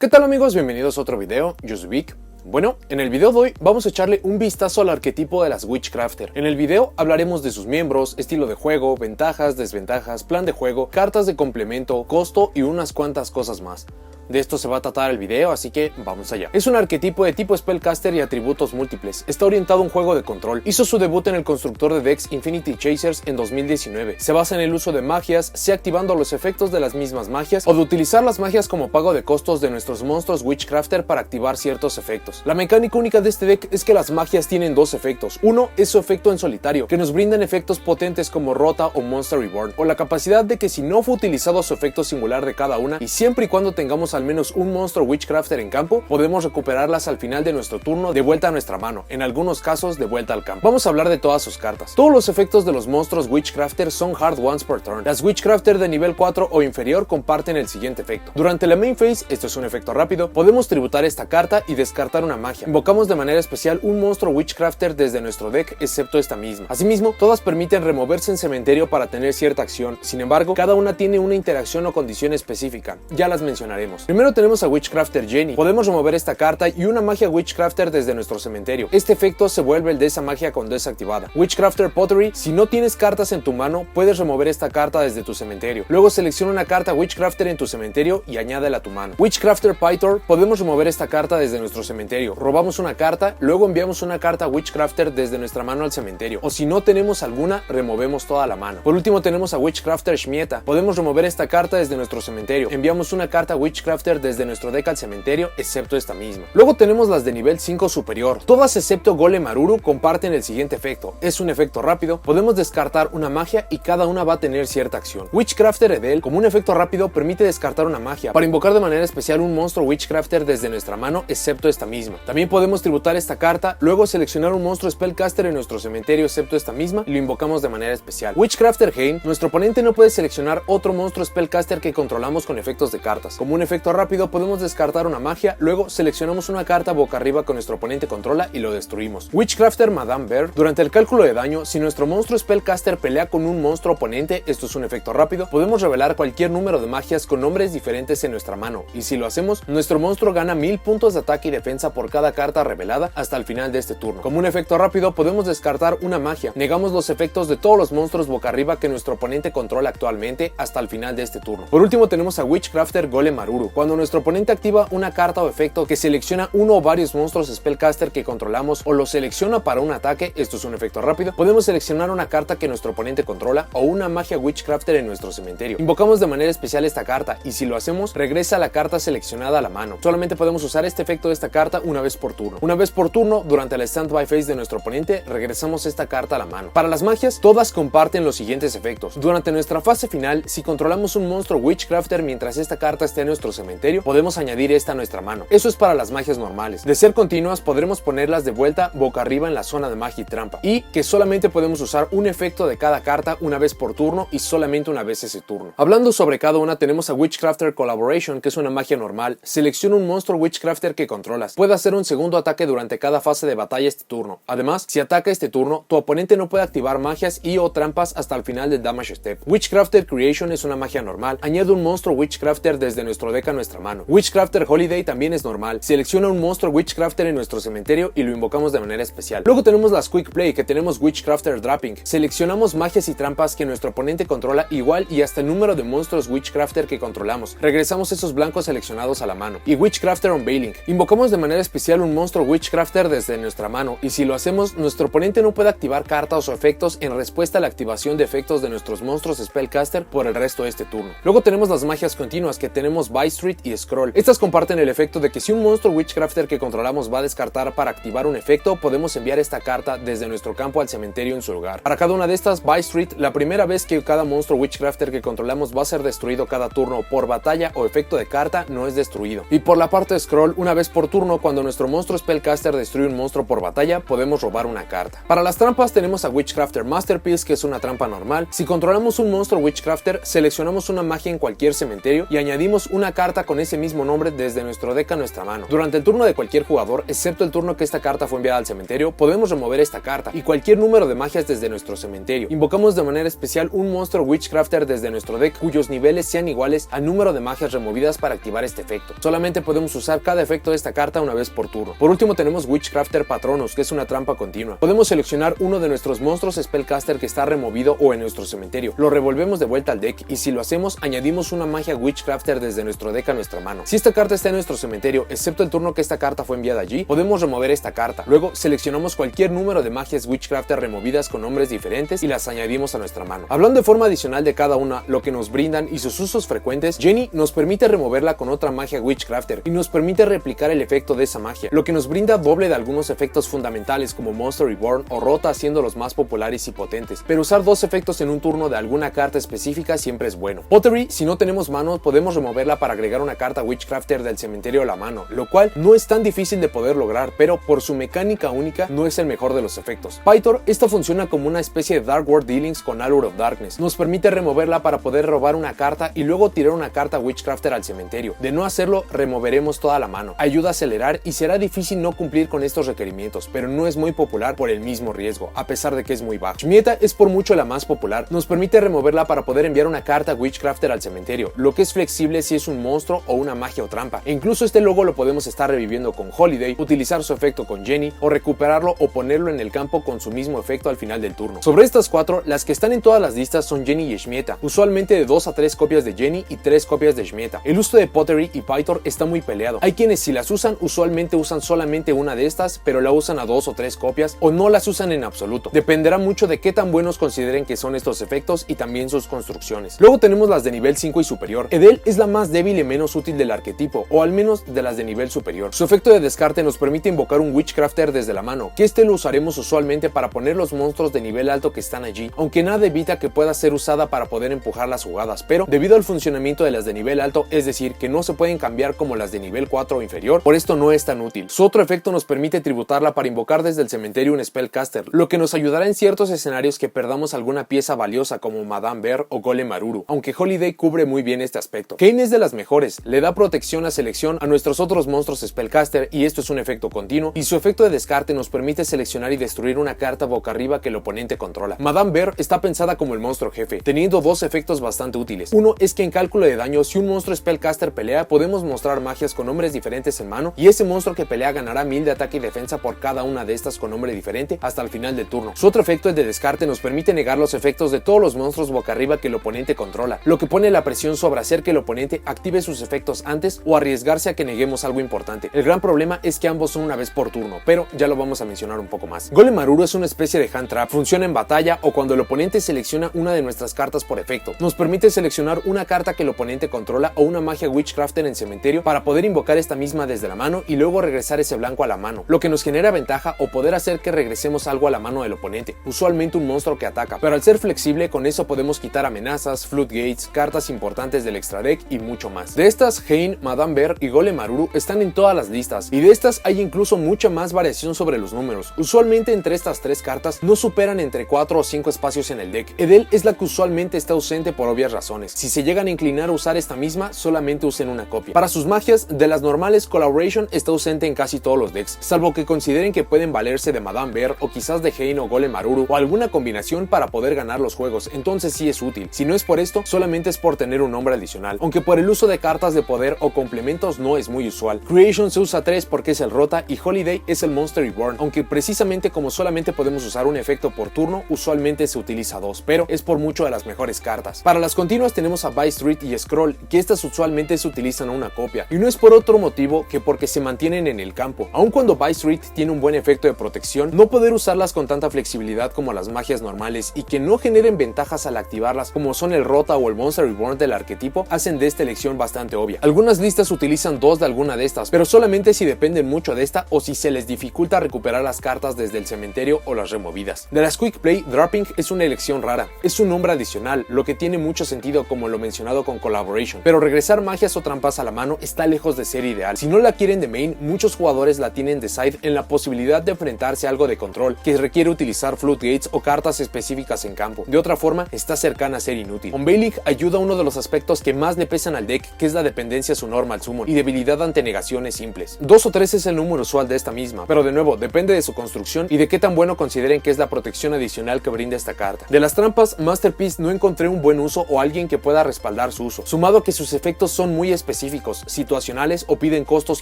¿Qué tal amigos? Bienvenidos a otro video, yo soy Vic. Bueno, en el video de hoy vamos a echarle un vistazo al arquetipo de las Witchcrafter. En el video hablaremos de sus miembros, estilo de juego, ventajas, desventajas, plan de juego, cartas de complemento, costo y unas cuantas cosas más. De esto se va a tratar el video, así que vamos allá. Es un arquetipo de tipo Spellcaster y atributos múltiples. Está orientado a un juego de control. Hizo su debut en el constructor de decks Infinity Chasers en 2019. Se basa en el uso de magias, sea activando los efectos de las mismas magias o de utilizar las magias como pago de costos de nuestros monstruos Witchcrafter para activar ciertos efectos. La mecánica única de este deck es que las magias tienen dos efectos. Uno es su efecto en solitario, que nos brindan efectos potentes como Rota o Monster Reborn, o la capacidad de que si no fue utilizado su efecto singular de cada una, y siempre y cuando tengamos al menos un monstruo Witchcrafter en campo, podemos recuperarlas al final de nuestro turno de vuelta a nuestra mano, en algunos casos de vuelta al campo. Vamos a hablar de todas sus cartas. Todos los efectos de los monstruos Witchcrafter son hard ones per turn. Las Witchcrafter de nivel 4 o inferior comparten el siguiente efecto. Durante la main phase, esto es un efecto rápido, podemos tributar esta carta y descartar una magia. Invocamos de manera especial un monstruo Witchcrafter desde nuestro deck, excepto esta misma. Asimismo, todas permiten removerse en cementerio para tener cierta acción. Sin embargo, cada una tiene una interacción o condición específica. Ya las mencionaremos. Primero tenemos a Witchcrafter Jenny. Podemos remover esta carta y una magia Witchcrafter desde nuestro cementerio. Este efecto se vuelve el de esa magia cuando es activada. Witchcrafter Pottery. Si no tienes cartas en tu mano, puedes remover esta carta desde tu cementerio. Luego selecciona una carta Witchcrafter en tu cementerio y añádela a tu mano. Witchcrafter Pythor. Podemos remover esta carta desde nuestro cementerio. Robamos una carta, luego enviamos una carta Witchcrafter desde nuestra mano al cementerio. O si no tenemos alguna, removemos toda la mano. Por último tenemos a Witchcrafter Shmieta. Podemos remover esta carta desde nuestro cementerio. Enviamos una carta Witchcrafter desde nuestro deck al cementerio, excepto esta misma. Luego tenemos las de nivel 5 superior. Todas excepto Golem Aruru comparten el siguiente efecto. Es un efecto rápido, podemos descartar una magia y cada una va a tener cierta acción. Witchcrafter Edel, como un efecto rápido, permite descartar una magia para invocar de manera especial un monstruo Witchcrafter desde nuestra mano, excepto esta misma. También podemos tributar esta carta, luego seleccionar un monstruo Spellcaster en nuestro cementerio, excepto esta misma, y lo invocamos de manera especial. Witchcrafter Hain, nuestro oponente no puede seleccionar otro monstruo Spellcaster que controlamos con efectos de cartas. Como un efecto rápido, podemos descartar una magia, luego seleccionamos una carta boca arriba que nuestro oponente controla y lo destruimos. Witchcrafter Madame Bear, durante el cálculo de daño, si nuestro monstruo Spellcaster pelea con un monstruo oponente, esto es un efecto rápido, podemos revelar cualquier número de magias con nombres diferentes en nuestra mano, y si lo hacemos, nuestro monstruo gana 1000 puntos de ataque y defensa por cada carta revelada hasta el final de este turno. Como un efecto rápido, podemos descartar una magia, negamos los efectos de todos los monstruos boca arriba que nuestro oponente controla actualmente hasta el final de este turno. Por último tenemos a Witchcrafter Golem Aruru. Cuando nuestro oponente activa una carta o efecto que selecciona uno o varios monstruos Spellcaster que controlamos o lo selecciona para un ataque, esto es un efecto rápido, podemos seleccionar una carta que nuestro oponente controla o una magia Witchcrafter en nuestro cementerio. Invocamos de manera especial esta carta y si lo hacemos, regresa la carta seleccionada a la mano. Solamente podemos usar este efecto de esta carta una vez por turno. Una vez por turno, durante la standby phase de nuestro oponente, regresamos esta carta a la mano. Para las magias, todas comparten los siguientes efectos. Durante nuestra fase final, si controlamos un monstruo Witchcrafter mientras esta carta esté en nuestro cementerio, podemos añadir esta a nuestra mano. Eso es para las magias normales. De ser continuas, podremos ponerlas de vuelta boca arriba en la zona de magia y trampa. Y que solamente podemos usar un efecto de cada carta una vez por turno y solamente una vez ese turno. Hablando sobre cada una, tenemos a Witchcrafter Collaboration, que es una magia normal. Selecciona un monstruo Witchcrafter que controlas. Puede hacer un segundo ataque durante cada fase de batalla este turno. Además, si ataca este turno, tu oponente no puede activar magias y o trampas hasta el final del damage step. Witchcrafter Creation es una magia normal. Añade un monstruo Witchcrafter desde nuestro deck a nuestra mano. Witchcrafter Holiday también es normal. Selecciona un monstruo Witchcrafter en nuestro cementerio y lo invocamos de manera especial. Luego tenemos las Quick Play, que tenemos Witchcrafter Drapping. Seleccionamos magias y trampas que nuestro oponente controla igual y hasta el número de monstruos Witchcrafter que controlamos. Regresamos esos blancos seleccionados a la mano. Y Witchcrafter Unveiling. Invocamos de manera especial un monstruo Witchcrafter desde nuestra mano y si lo hacemos, nuestro oponente no puede activar cartas o efectos en respuesta a la activación de efectos de nuestros monstruos Spellcaster por el resto de este turno. Luego tenemos las magias continuas, que tenemos Buy Street y Scroll. Estas comparten el efecto de que si un monstruo Witchcrafter que controlamos va a descartar para activar un efecto, podemos enviar esta carta desde nuestro campo al cementerio en su lugar. Para cada una de estas, Buy Street, la primera vez que cada monstruo Witchcrafter que controlamos va a ser destruido cada turno por batalla o efecto de carta, no es destruido. Y por la parte de Scroll, una vez por turno, cuando nuestro monstruo Spellcaster destruye un monstruo por batalla, podemos robar una carta. Para las trampas tenemos a Witchcrafter Masterpiece, que es una trampa normal. Si controlamos un monstruo Witchcrafter, seleccionamos una magia en cualquier cementerio y añadimos una carta carta con ese mismo nombre desde nuestro deck a nuestra mano. Durante el turno de cualquier jugador, excepto el turno que esta carta fue enviada al cementerio, podemos remover esta carta y cualquier número de magias desde nuestro cementerio. Invocamos de manera especial un monstruo Witchcrafter desde nuestro deck cuyos niveles sean iguales al número de magias removidas para activar este efecto. Solamente podemos usar cada efecto de esta carta una vez por turno. Por último tenemos Witchcrafter Patronus, que es una trampa continua. Podemos seleccionar uno de nuestros monstruos Spellcaster que está removido o en nuestro cementerio, lo revolvemos de vuelta al deck y si lo hacemos añadimos una magia Witchcrafter desde nuestro deck a nuestra mano. Si esta carta está en nuestro cementerio, excepto el turno que esta carta fue enviada allí, podemos remover esta carta. Luego seleccionamos cualquier número de magias Witchcrafter removidas con nombres diferentes y las añadimos a nuestra mano. Hablando de forma adicional de cada una, lo que nos brindan y sus usos frecuentes, Jenny nos permite removerla con otra magia Witchcrafter y nos permite replicar el efecto de esa magia, lo que nos brinda doble de algunos efectos fundamentales como Monster Reborn o Rota, siendo los más populares y potentes, pero usar dos efectos en un turno de alguna carta específica siempre es bueno. Pottery, si no tenemos manos, podemos removerla para agregar una carta Witchcrafter del cementerio a la mano, lo cual no es tan difícil de poder lograr, pero por su mecánica única no es el mejor de los efectos. Pythor, esta funciona como una especie de Dark World Dealings con Allure of Darkness. Nos permite removerla para poder robar una carta y luego tirar una carta Witchcrafter al cementerio. De no hacerlo, removeremos toda la mano. Ayuda a acelerar y será difícil no cumplir con estos requerimientos, pero no es muy popular por el mismo riesgo, a pesar de que es muy bajo. Shmieta es por mucho la más popular. Nos permite removerla para poder enviar una carta Witchcrafter al cementerio, lo que es flexible si es un monstruo o una magia o trampa. E incluso este logo lo podemos estar reviviendo con Holiday, utilizar su efecto con Jenny o recuperarlo o ponerlo en el campo con su mismo efecto al final del turno. Sobre estas cuatro, las que están en todas las listas son Jenny y Shmieta, usualmente de 2 a 3 copias de Jenny y 3 copias de Shmieta. El uso de Pottery y Pythor está muy peleado. Hay quienes si las usan, usualmente usan solamente una de estas, pero la usan a 2 o 3 copias o no las usan en absoluto. Dependerá mucho de qué tan buenos consideren que son estos efectos y también sus construcciones. Luego tenemos las de nivel 5 y superior. Edel es la más débil y menos útil del arquetipo, o al menos de las de nivel superior. Su efecto de descarte nos permite invocar un Witchcrafter desde la mano, que este lo usaremos usualmente para poner los monstruos de nivel alto que están allí, aunque nada evita que pueda ser usada para poder empujar las jugadas, pero debido al funcionamiento de las de nivel alto, es decir, que no se pueden cambiar como las de nivel 4 o inferior, por esto no es tan útil. Su otro efecto nos permite tributarla para invocar desde el cementerio un Spellcaster, lo que nos ayudará en ciertos escenarios que perdamos alguna pieza valiosa como Madame Bear o Golem Maruru, aunque Holiday cubre muy bien este aspecto. Kayn es de las mejores, le da protección a selección a nuestros otros monstruos Spellcaster y esto es un efecto continuo, y su efecto de descarte nos permite seleccionar y destruir una carta boca arriba que el oponente controla. Madame Bear está pensada como el monstruo jefe, teniendo dos efectos bastante útiles. Uno es que en cálculo de daño, si un monstruo Spellcaster pelea, podemos mostrar magias con nombres diferentes en mano y ese monstruo que pelea ganará 1000 de ataque y defensa por cada una de estas con nombre diferente hasta el final del turno. Su otro efecto, el de descarte, nos permite negar los efectos de todos los monstruos boca arriba que el oponente controla, lo que pone la presión sobre hacer que el oponente active sus efectos antes o arriesgarse a que neguemos algo importante. El gran problema es que ambos son una vez por turno, pero ya lo vamos a mencionar un poco más. Golem Maruru es una especie de hand trap, funciona en batalla o cuando el oponente selecciona una de nuestras cartas por efecto. Nos permite seleccionar una carta que el oponente controla o una magia Witchcrafter en cementerio para poder invocar esta misma desde la mano y luego regresar ese blanco a la mano, lo que nos genera ventaja o poder hacer que regresemos algo a la mano del oponente, usualmente un monstruo que ataca, pero al ser flexible con eso podemos quitar amenazas, floodgates, cartas importantes del extra deck y mucho más. De estas, Kayn, Madame Bear y Golem Maruru están en todas las listas y de estas hay incluso mucha más variación sobre los números. Usualmente entre estas tres cartas no superan entre 4 o 5 espacios en el deck. Edel es la que usualmente está ausente por obvias razones. Si se llegan a inclinar a usar esta misma, solamente usen una copia. Para sus magias, de las normales, Collaboration está ausente en casi todos los decks, salvo que consideren que pueden valerse de Madame Bear o quizás de Kayn o Golem Maruru o alguna combinación para poder ganar los juegos, entonces sí es útil. Si no es por esto, solamente es por tener un nombre adicional, aunque por el uso de cartas de poder o complementos no es muy usual. Creation se usa 3 porque es el Rota y Holiday es el Monster Reborn, aunque precisamente como solamente podemos usar un efecto por turno, usualmente se utiliza 2, pero es por mucho de las mejores cartas. Para las continuas tenemos a By Street y Scroll, que estas usualmente se utilizan a una copia, y no es por otro motivo que porque se mantienen en el campo. Aun cuando By Street tiene un buen efecto de protección, no poder usarlas con tanta flexibilidad como las magias normales y que no generen ventajas al activarlas como son el Rota o el Monster Reborn del arquetipo, hacen de esta elección bastante obvia. Algunas listas utilizan 2 de alguna de estas, pero solamente si dependen mucho de esta o si se les dificulta recuperar las cartas desde el cementerio o las removidas. De las Quick Play, Dropping es una elección rara. Es un nombre adicional, lo que tiene mucho sentido como lo mencionado con Collaboration, pero regresar magias o trampas a la mano está lejos de ser ideal. Si no la quieren de main, muchos jugadores la tienen de side en la posibilidad de enfrentarse a algo de control que requiere utilizar floodgates o cartas específicas en campo. De otra forma, está cercana a ser inútil. Unveiling ayuda a uno de los aspectos que más le pesan al deck, que es la dependencia a su normal summon y debilidad ante negaciones simples. 2 o 3 es el número usual de esta misma, pero de nuevo depende de su construcción y de qué tan bueno consideren que es la protección adicional que brinda esta carta. De las trampas, Masterpiece no encontré un buen uso o alguien que pueda respaldar su uso, sumado a que sus efectos son muy específicos, situacionales o piden costos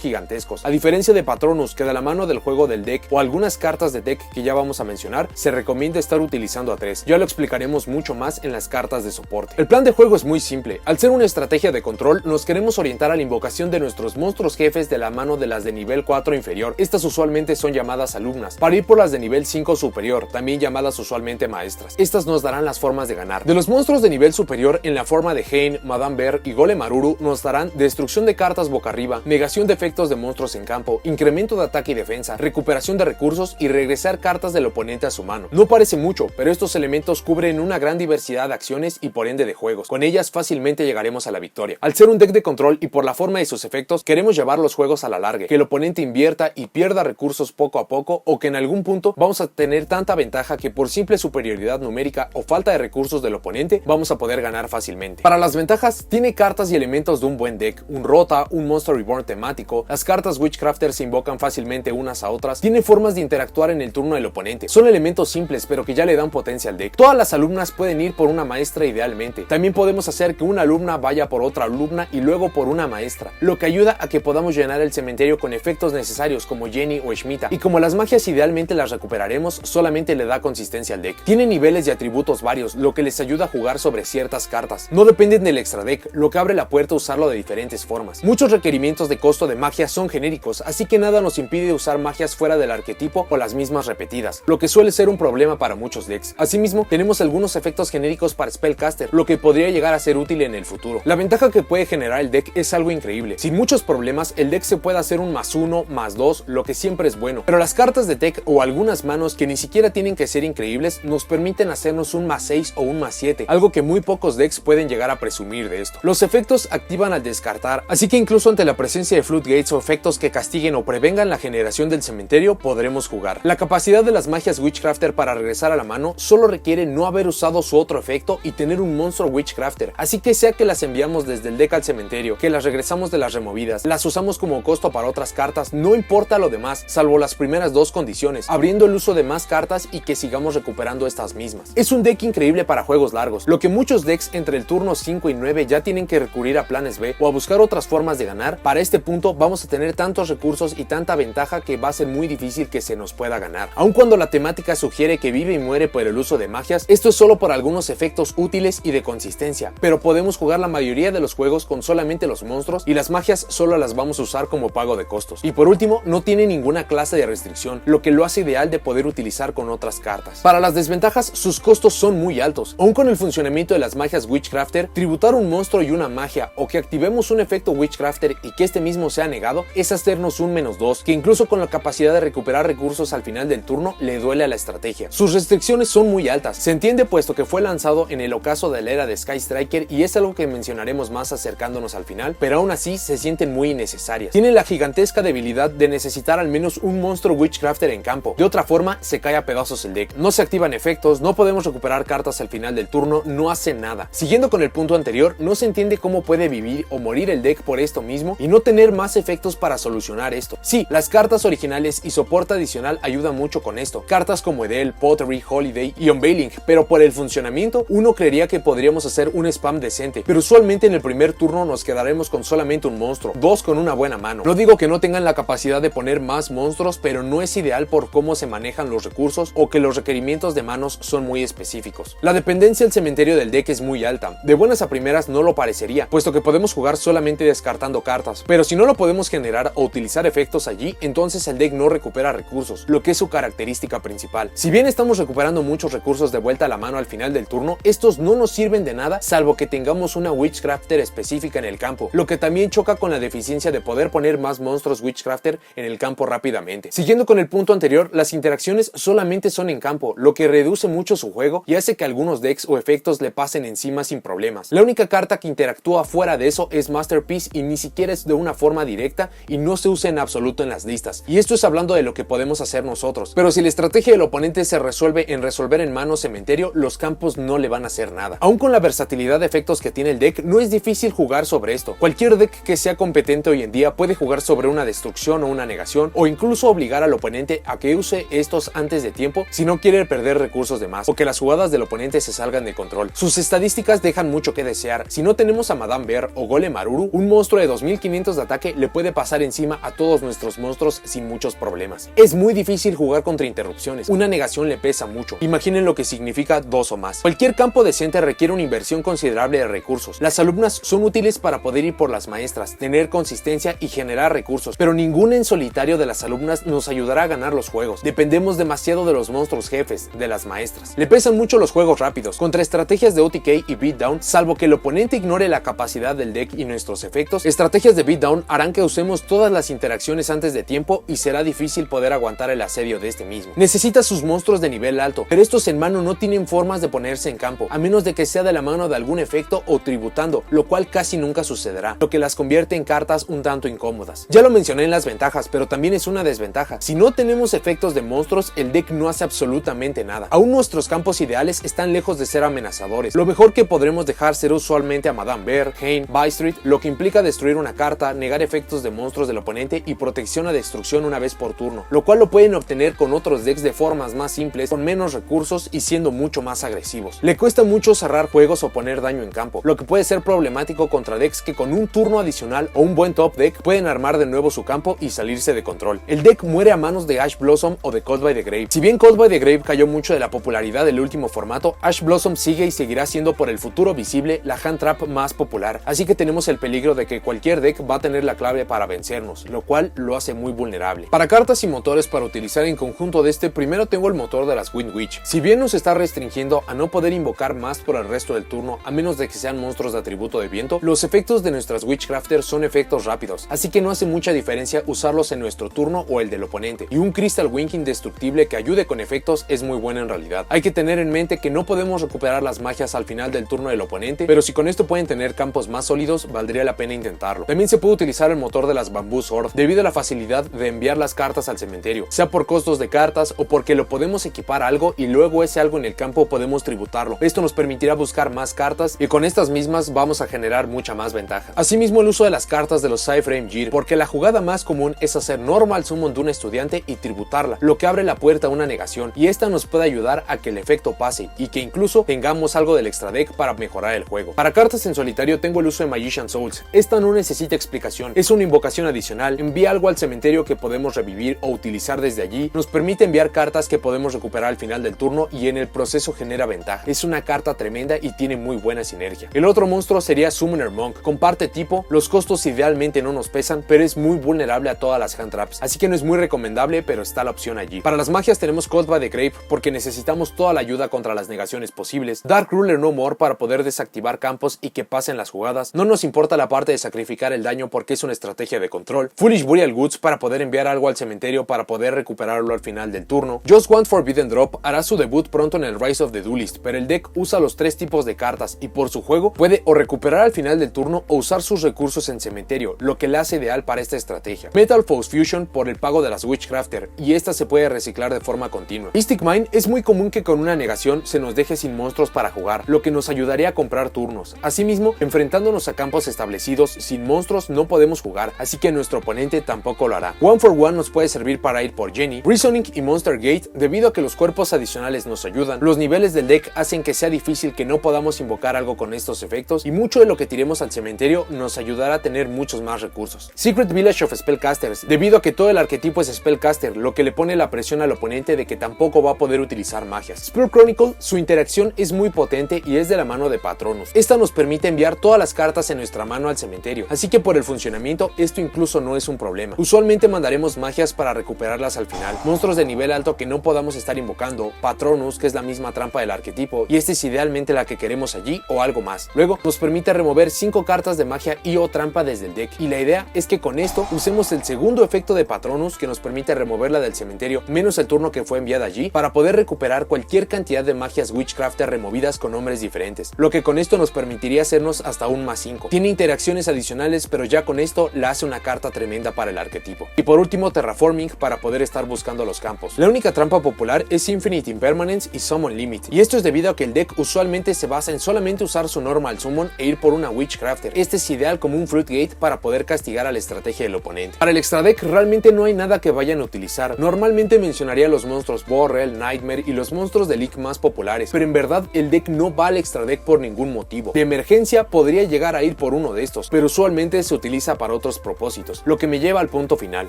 gigantescos. A diferencia de Patronus, que de la mano del juego del deck o algunas cartas de deck que ya vamos a mencionar, se recomienda estar utilizando a 3. Ya lo explicaremos mucho más en las cartas de soporte. El plan de juego es muy simple. Al ser una estrategia de control, nos queremos orientar a la invocación de nuestros monstruos jefes de la mano de las de nivel 4 inferior. Estas usualmente son llamadas alumnas, para ir por las de nivel 5 superior, también llamadas usualmente maestras. Estas nos darán las formas de ganar. De los monstruos de nivel superior, en la forma de Hein, Madame Bear y Golem Aruru, nos darán destrucción de cartas boca arriba, negación de efectos de monstruos en campo, incremento de ataque y defensa, recuperación de recursos y regresar cartas del oponente a su mano. No parece mucho, pero estos elementos cubren una gran diversidad de acciones y por ende de juegos. Con ellas fácilmente llegaremos a la victoria. Al ser un deck de control y por la forma de sus efectos, queremos llevar los juegos a la larga, que el oponente invierta y pierda recursos poco a poco, o que en algún punto vamos a tener tanta ventaja que por simple superioridad numérica o falta de recursos del oponente vamos a poder ganar fácilmente. Para las ventajas, tiene cartas y elementos de un buen deck, un Rota, un Monster Reborn temático, las cartas Witchcrafter se invocan fácilmente unas a otras, tiene formas de interactuar en el turno del oponente, son elementos simples pero que ya le dan potencia al deck. Todas las alumnas pueden ir por una maestra idealmente, también podemos hacer que una alumna vaya por otra alumna y luego por una maestra, lo que ayuda a que podamos llenar el cementerio con efectos necesarios como Jenny o Shemitah, y como las magias idealmente las recuperaremos, solamente le da consistencia al deck. Tiene niveles y atributos varios, lo que les ayuda a jugar sobre ciertas cartas. No dependen del extra deck, lo que abre la puerta a usarlo de diferentes formas. Muchos requerimientos de costo de magia son genéricos, así que nada nos impide usar magias fuera del arquetipo o las mismas repetidas, lo que suele ser un problema para muchos decks. Asimismo, tenemos algunos efectos genéricos para Spellcaster, lo que podría llegar a ser útil en el futuro. La ventaja que puede generar el deck es algo increíble. Sin muchos problemas, el deck se puede hacer un +1, +2, lo que siempre es bueno, pero las cartas de deck o algunas manos que ni siquiera tienen que ser increíbles nos permiten hacernos un +6 o un +7, algo que muy pocos decks pueden llegar a presumir de esto. Los efectos activan al descartar, así que incluso ante la presencia de Floodgates o efectos que castiguen o prevengan la generación del cementerio, podremos jugar. La capacidad de las magias Witchcrafter para regresar a la mano solo requiere no haber usado su otro efecto y tener un monstruo Witchcrafter, así que sea que las enviamos desde el deck al cementerio, que las regresamos de las removidas, las usamos como costo para otras cartas, no importa lo demás, salvo las primeras dos condiciones, abriendo el uso de más cartas y que sigamos recuperando estas mismas. Es un deck increíble para juegos largos, lo que muchos decks entre el turno 5 y 9 ya tienen que recurrir a planes B o a buscar otras formas de ganar. Para este punto vamos a tener tantos recursos y tanta ventaja que va a ser muy difícil que se nos pueda ganar. Aun cuando la temática sugiere que vive y muere por el uso de magias, esto es solo por algunos efectos útiles y de consistencia, pero podemos jugar la mayoría de los juegos con solamente los monstruos y las magias solo las vamos a usar como pago de costos. Y por último, no tiene ninguna clase de restricción, lo que lo hace ideal de poder utilizar con otras cartas. Para las desventajas, sus costos son muy altos. Aun con el funcionamiento de las magias Witchcrafter, tributar un monstruo y una magia o que activemos un efecto Witchcrafter y que este mismo sea negado es hacernos un -2, que incluso con la capacidad de recuperar recursos al final del turno le duele a la estrategia. Sus restricciones son muy altas, se entiende puesto que fue lanzado en el ocaso de la era de Sky Striker y es algo que mencionaremos más acercándonos al final, pero aún así se sienten muy innecesarias. Tiene la gigantesca debilidad de necesitar al menos un monstruo Witchcrafter en campo, de otra forma se cae a pedazos el deck. No se activan efectos, no podemos recuperar cartas al final del turno, no hace nada. Siguiendo con el punto anterior, no se entiende cómo puede vivir o morir el deck por esto mismo y no tener más efectos para solucionar esto. Sí, las cartas originales y soporte adicional ayudan mucho con esto, cartas como Edel, Pottery, Holiday y Unveiling, pero por el funcionamiento uno creería que podríamos hacer un spam decente, pero usualmente en el primer turno nos quedaremos con solamente un monstruo, dos con una buena mano. No digo que no tengan la capacidad de poner más monstruos, pero no es ideal por cómo se manejan los recursos o que los requerimientos de manos son muy específicos. La dependencia del cementerio del deck es muy alta, de buenas a primeras no lo parecería, puesto que podemos jugar solamente descartando cartas, pero si no lo podemos generar o utilizar efectos allí, entonces el deck no recupera recursos, lo que es su característica principal. Si bien estamos recuperando muchos recursos de vuelta a la mano al final del turno, estos no nos sirven de nada salvo que tengamos una Witchcrafter específica en el campo, lo que también choca con la deficiencia de poder poner más monstruos Witchcrafter en el campo rápidamente. Siguiendo con el punto anterior, las interacciones solamente son en campo, lo que reduce mucho su juego y hace que algunos decks o efectos le pasen encima sin problemas. La única carta que interactúa fuera de eso es Masterpiece y ni siquiera es de una forma directa y no se usa en absoluto en las listas. Y esto es hablando de lo que podemos hacer nosotros, pero si la estrategia del oponente se resuelve en resolver en mano cementerio, los campos no le van a hacer nada. Aún con la versatilidad de efectos que tiene el deck, no es difícil jugar sobre esto. Cualquier deck que sea competente hoy en día puede jugar sobre una destrucción o una negación, o incluso obligar al oponente a que use estos antes de tiempo si no quiere perder recursos de más o que las jugadas del oponente se salgan de control. Sus estadísticas dejan mucho que desear. Si no tenemos a Madame Bear o Golem Aruru, un monstruo de 2500 de ataque le puede pasar encima a todos nuestros monstruos sin muchos problemas. Es muy difícil jugar contra interrupciones, una negación le pesa mucho. Imaginen lo que significa 2 o más. Cualquier campo decente requiere una inversión considerable de recursos. Las alumnas son útiles para poder ir por las maestras, tener consistencia y generar recursos, pero ninguna en solitario de las alumnas nos ayudará a ganar los juegos. Dependemos demasiado de los monstruos jefes, de las maestras. Le pesan mucho los juegos rápidos, contra estrategias de OTK y beatdown, salvo que el oponente ignore la capacidad del deck y nuestros efectos. Estrategias de beatdown harán que usemos todas las interacciones antes de tiempo y será difícil poder aguantar el asedio de este mismo. Necesita sus monstruos de nivel alto, pero estos en mano no tienen formas de ponerse en campo, a menos de que sea de la mano de algún efecto o tributando, lo cual casi nunca sucederá, lo que las convierte en cartas un tanto incómodas. Ya lo mencioné en las ventajas, pero también es una desventaja. Si no tenemos efectos de monstruos, el deck no hace absolutamente nada. Aún nuestros campos ideales están lejos de ser amenazadores. Lo mejor que podremos dejar ser usualmente a Madame Bear, Hain, Bystreet, lo que implica destruir una carta, negar efectos de monstruos del oponente y protección a destrucción una vez por turno, lo cual lo pueden obtener con otros decks de formas más simples, con menos recursos y siendo mucho más agresivos. Le cuesta mucho cerrar juegos o poner daño en campo, lo que puede ser problemático contra decks que con un turno adicional o un buen top deck pueden armar de nuevo su campo y salirse de control. El deck muere a manos de Ash Blossom o de Caught by the Grave. Si bien Caught by the Grave cayó mucho de la popularidad del último formato, Ash Blossom sigue y seguirá siendo por el futuro visible la hand trap más popular, así que tenemos el peligro de que cualquier deck va a tener la clave para vencernos, lo cual lo hace muy vulnerable. Para cartas y motores para utilizar en conjunto de este, primero tengo el motor de las Wind Witch. Si bien nos está restringiendo a no poder invocar más por el resto del turno a menos de que sean monstruos de atributo de viento, los efectos de nuestras Witchcrafters son efectos rápidos, así que no hace mucha diferencia usarlos en nuestro turno o el del oponente, y un Crystal Wing indestructible que ayude con efectos es muy bueno en realidad. Hay que tener en mente que no podemos recuperar las magias al final del turno del oponente, pero si con esto pueden tener campos más sólidos, valdría la pena intentarlo. También se puede utilizar el motor de las Bamboo Sword debido a la facilidad de enviar las cartas al cementerio, sea por costos de cartas o porque lo podemos equipar a algo y luego ese algo en el campo podemos tributarlo. Esto nos permitirá buscar más cartas y con estas mismas vamos a generar mucha más ventaja. Asimismo, el uso de las cartas de los Cyframe Gear, porque la jugada más común es hacer normal summon de un estudiante y tributarla, lo que abre la puerta a una negación, y esta nos puede ayudar a que el efecto pase y que incluso tengamos algo del extra deck para mejorar el juego. Para cartas en solitario tengo el uso de Magician Souls. Esta no necesita explicación, es una invocación adicional, envía algo al cementerio que podemos revivir o utilizar desde allí, nos permite enviar cartas que podemos recuperar al final del turno y en el proceso genera ventaja. Es una carta tremenda y tiene muy buena sinergia. El otro monstruo sería Summoner Monk. Comparte tipo, los costos idealmente no nos pesan, pero es muy vulnerable a todas las hand traps, así que no es muy recomendable, pero está la opción allí. Para las magias tenemos Caught by the Grave porque necesitamos toda la ayuda contra las negaciones posibles, Dark Ruler No More para poder desactivar campos y que pasen las jugadas, no nos importa la parte de sacrificar el daño porque es una estrategia de control, Foolish Burial Goods para poder enviar algo al cementerio para poder recuperarlo al final del turno, Just One Forbidden Drop hará su debut pronto en el Rise of the Duelist, pero el deck usa los 3 tipos de cartas y por su juego puede o recuperar al final del turno o usar sus recursos en cementerio, lo que le hace ideal para esta estrategia. Metal Foes Fusion por el pago de las Witchcrafter, y esta se puede reciclar de forma continua. Mystic Mine es muy común que con una negación se nos deje sin monstruos para jugar, lo que nos ayudaría a comprar turnos. Asimismo, enfrentándonos a campos establecidos sin monstruos no podemos jugar, así que nuestro oponente tampoco lo hará. One for One nos puede servir para ir por Jenny, Reasoning y Monster Gate debido a que los cuerpos adicionales nos ayudan, los niveles del deck hacen que sea difícil que no podamos invocar algo con estos efectos y mucho de lo que tiremos al cementerio nos ayudará a tener muchos más recursos. Secret Village of Spellcasters, debido a que todo el arquetipo es Spellcaster, lo que le pone la presión al oponente de que tampoco va a poder utilizar magias. Spell Chronicle, su interacción es muy potente y es de la mano de Patronus. Esta nos permite enviar todas las cartas en nuestra mano al cementerio, así que por el funcionamiento esto incluso no es un problema. Usualmente mandaremos magias para recuperarlas al final, monstruos de nivel alto que no podamos estar invocando, Patronus que es la misma trampa del arquetipo y esta es idealmente la que queremos allí o algo más. Luego nos permite remover 5 cartas de magia y o trampa desde el deck y la idea es que con esto usemos el segundo efecto de Patronus que nos permite removerla del cementerio menos el turno que fue enviada allí para poder recuperar cualquier cantidad de magias Witchcrafter removidas con nombres diferentes, lo que con esto nos permitiría hacernos hasta un +5. Tiene interacciones adicionales pero ya con esto la hace una carta tremenda para el arquetipo. Y por último Terraforming para poder estar buscando los campos. La única trampa popular es Infinite Impermanence y Summon Limit y esto es debido a que el deck usualmente se basa en solamente usar su normal summon e ir por una una Witchcrafter. Este es ideal como un Fruit Gate para poder castigar a la estrategia del oponente. Para el extra deck realmente no hay nada que vayan a utilizar. Normalmente mencionaría los monstruos Borrel, Nightmare y los monstruos de League más populares, pero en verdad el deck no va al extra deck por ningún motivo. De emergencia podría llegar a ir por uno de estos, pero usualmente se utiliza para otros propósitos, lo que me lleva al punto final.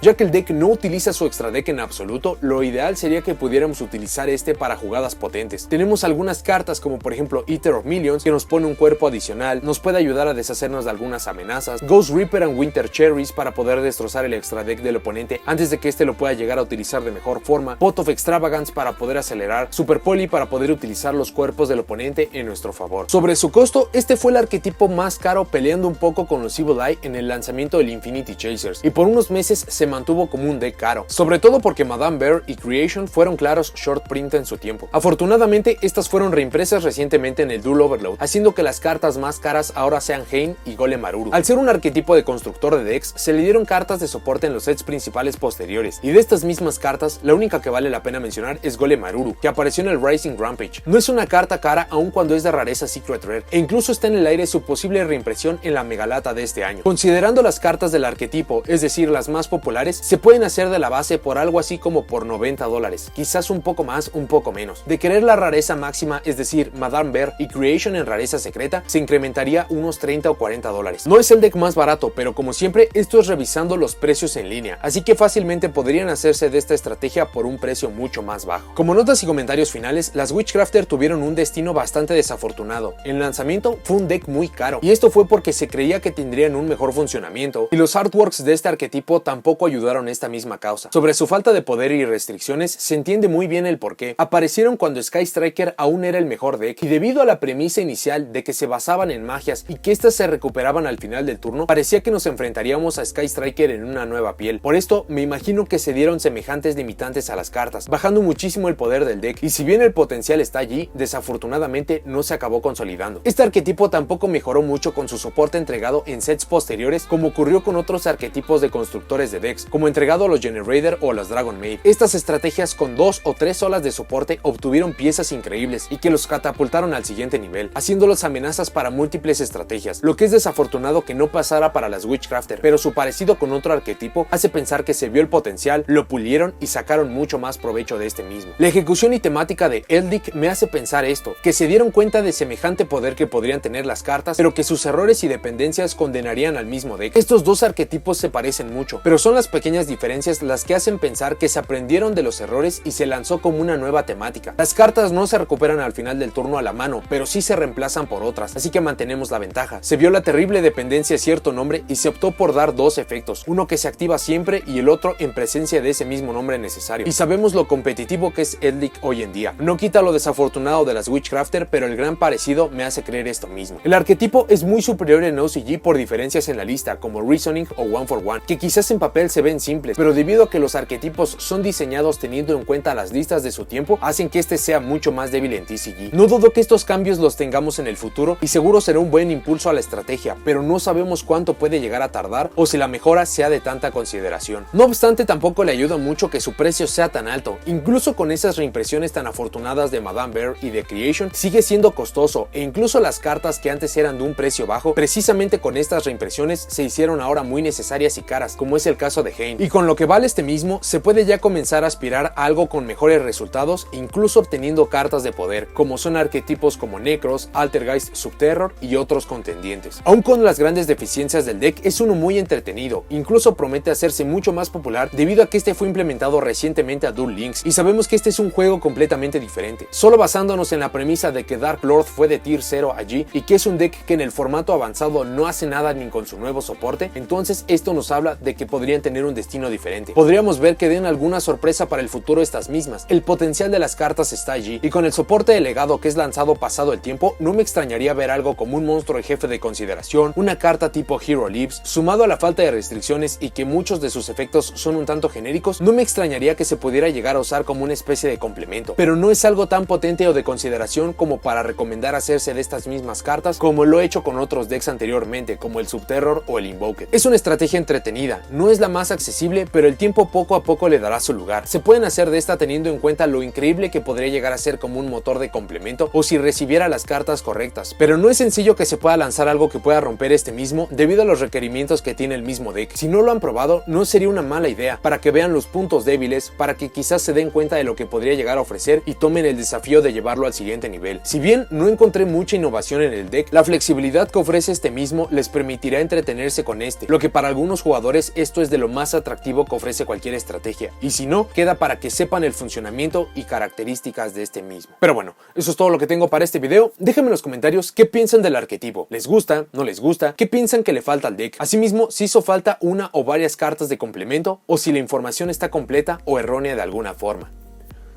Ya que el deck no utiliza su extra deck en absoluto, lo ideal sería que pudiéramos utilizar este para jugadas potentes. Tenemos algunas cartas como por ejemplo Eater of Millions, que nos pone un cuerpo adicional, nos puede ayudar a deshacernos de algunas amenazas, Ghost Reaper and Winter Cherries para poder destrozar el extra deck del oponente antes de que este lo pueda llegar a utilizar de mejor forma, Pot of Extravagance para poder acelerar, Super Poly para poder utilizar los cuerpos del oponente en nuestro favor. Sobre su costo, este fue el arquetipo más caro, peleando un poco con los Evil Eye en el lanzamiento del Infinity Chasers, y por unos meses se mantuvo como un deck caro, sobre todo porque Madame Bear y Creation fueron claros short print en su tiempo. Afortunadamente, estas fueron reimpresas recientemente en el Duel Overload, haciendo que las cartas más caras ahora sean Hein y Golem Maruru. Al ser un arquetipo de constructor de decks, se le dieron cartas de soporte en los sets principales posteriores, y de estas mismas cartas, la única que vale la pena mencionar es Golem Maruru, que apareció en el Rising Rampage. No es una carta cara aun cuando es de rareza Secret Rare, e incluso está en el aire su posible reimpresión en la Megalata de este año. Considerando las cartas del arquetipo, es decir, las más populares, se pueden hacer de la base por algo así como por $90, quizás un poco más, un poco menos. De querer la rareza máxima, es decir, Madame Bear y Creation en rareza secreta, se incrementaría unos $30 o $40. No es el deck más barato, pero como siempre, esto es revisando los precios en línea, así que fácilmente podrían hacerse de esta estrategia por un precio mucho más bajo. Como notas y comentarios finales, las Witchcrafter tuvieron un destino bastante desafortunado. En lanzamiento fue un deck muy caro, y esto fue porque se creía que tendrían un mejor funcionamiento, y los artworks de este arquetipo tampoco ayudaron a esta misma causa. Sobre su falta de poder y restricciones, se entiende muy bien el porqué. Aparecieron cuando Sky Striker aún era el mejor deck, y debido a la premisa inicial de que se basaban en magias y que estas se recuperaban al final del turno, parecía que nos enfrentaríamos a Sky Striker en una nueva piel. Por esto, me imagino que se dieron semejantes limitantes a las cartas, bajando muchísimo el poder del deck, y si bien el potencial está allí, desafortunadamente no se acabó consolidando. Este arquetipo tampoco mejoró mucho con su soporte entregado en sets posteriores, como ocurrió con otros arquetipos de constructores de decks, como entregado a los Generator o las Dragon Maid. Estas estrategias con 2 o 3 olas de soporte obtuvieron piezas increíbles y que los catapultaron al siguiente nivel, haciéndolos amenazas para múltiples estrategias, lo que es desafortunado que no pasara para las Witchcrafter, pero su parecido con otro arquetipo hace pensar que se vio el potencial, lo pulieron y sacaron mucho más provecho de este mismo. La ejecución y temática de Eldic me hace pensar esto, que se dieron cuenta de semejante poder que podrían tener las cartas, pero que sus errores y dependencias condenarían al mismo deck. Estos dos arquetipos se parecen mucho, pero son las pequeñas diferencias las que hacen pensar que se aprendieron de los errores y se lanzó como una nueva temática. Las cartas no se recuperan al final del turno a la mano, pero sí se reemplazan por otras, así que mantenemos la ventaja. Se vio la terrible dependencia de cierto nombre y se optó por dar dos efectos, uno que se activa siempre y el otro en presencia de ese mismo nombre necesario. Y sabemos lo competitivo que es Eldic hoy en día. No quita lo desafortunado de las Witchcrafter, pero el gran parecido me hace creer esto mismo. El arquetipo es muy superior en OCG por diferencias en la lista, como Reasoning o One for One, que quizás en papel se ven simples, pero debido a que los arquetipos son diseñados teniendo en cuenta las listas de su tiempo, hacen que este sea mucho más débil en TCG. No dudo que estos cambios los tengamos en el futuro y seguro será un buen impulso a la estrategia, pero no sabemos cuánto puede llegar a tardar o si la mejora sea de tanta consideración. No obstante, tampoco le ayuda mucho que su precio sea tan alto. Incluso con esas reimpresiones tan afortunadas de Madame Bear y de Creation, sigue siendo costoso, e incluso las cartas que antes eran de un precio bajo, precisamente con estas reimpresiones se hicieron ahora muy necesarias y caras, como es el caso de Hein. Y con lo que vale este mismo, se puede ya comenzar a aspirar a algo con mejores resultados, incluso obteniendo cartas de poder, como son arquetipos como Necros, Altergeist, Subterror y otros contendientes. Aún con las grandes deficiencias del deck, es uno muy entretenido, incluso promete hacerse mucho más popular debido a que este fue implementado recientemente a Duel Links, y sabemos que este es un juego completamente diferente. Solo basándonos en la premisa de que Dark Lord fue de tier 0 allí y que es un deck que en el formato avanzado no hace nada ni con su nuevo soporte, entonces esto nos habla de que podrían tener un destino diferente. Podríamos ver que den alguna sorpresa para el futuro estas mismas. El potencial de las cartas está allí, y con el soporte de legado que es lanzado pasado el tiempo, no me extrañaría ver algo como un monstruo de jefe de consideración, una carta tipo Hero Leaves, sumado a la falta de restricciones y que muchos de sus efectos son un tanto genéricos, no me extrañaría que se pudiera llegar a usar como una especie de complemento, pero no es algo tan potente o de consideración como para recomendar hacerse de estas mismas cartas como lo he hecho con otros decks anteriormente, como el Subterror o el Invoked. Es una estrategia entretenida, no es la más accesible, pero el tiempo poco a poco le dará su lugar. Se pueden hacer de esta teniendo en cuenta lo increíble que podría llegar a ser como un motor de complemento o si recibiera las cartas correctas, pero no es sencillo que se pueda pueda lanzar algo que pueda romper este mismo debido a los requerimientos que tiene el mismo deck. Si no lo han probado, no sería una mala idea, para que vean los puntos débiles, para que quizás se den cuenta de lo que podría llegar a ofrecer y tomen el desafío de llevarlo al siguiente nivel. Si bien no encontré mucha innovación en el deck, la flexibilidad que ofrece este mismo les permitirá entretenerse con este, lo que para algunos jugadores esto es de lo más atractivo que ofrece cualquier estrategia, y si no, queda para que sepan el funcionamiento y características de este mismo. Pero bueno, eso es todo lo que tengo para este video. Déjenme en los comentarios qué piensan del arquetipo. ¿Les gusta? ¿No les gusta? ¿Qué piensan que le falta al deck? Asimismo, si hizo falta una o varias cartas de complemento, o si la información está completa o errónea de alguna forma.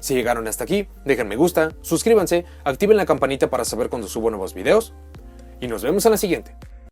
Si llegaron hasta aquí, dejen me gusta, suscríbanse, activen la campanita para saber cuando subo nuevos videos, y nos vemos en la siguiente.